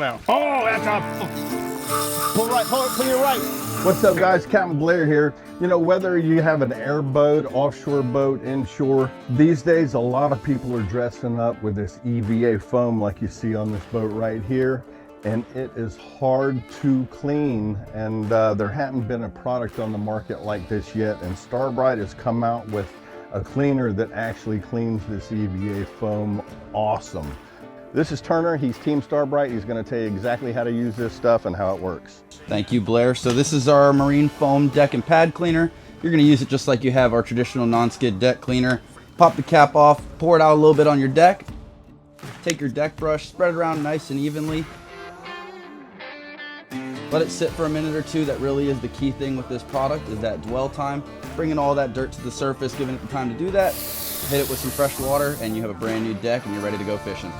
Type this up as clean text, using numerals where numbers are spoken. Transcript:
now. Oh, that's up. Pull right, pull your right. What's up, guys? Captain Blair here. You know, whether you have an airboat, offshore boat, inshore, these days a lot of people are dressing up with this EVA foam like you see on this boat right here, and it is hard to clean, and there hadn't been a product on the market like this yet, and Brite has come out with a cleaner that actually cleans this EVA foam awesome. This is Turner. He's Team Brite. He's going to tell you exactly how to use this stuff and how it works. Thank you, Blair. So this is our marine foam deck and pad cleaner. You're going to use it just like you have our traditional non-skid deck cleaner. Pop the cap off, pour it out a little bit on your deck. Take your deck brush, spread it around nice and evenly. Let it sit for a minute or two. That really is the key thing with this product, is that dwell time. Bringing all that dirt to the surface, giving it the time to do that. Hit it with some fresh water, and you have a brand new deck and you're ready to go fishing.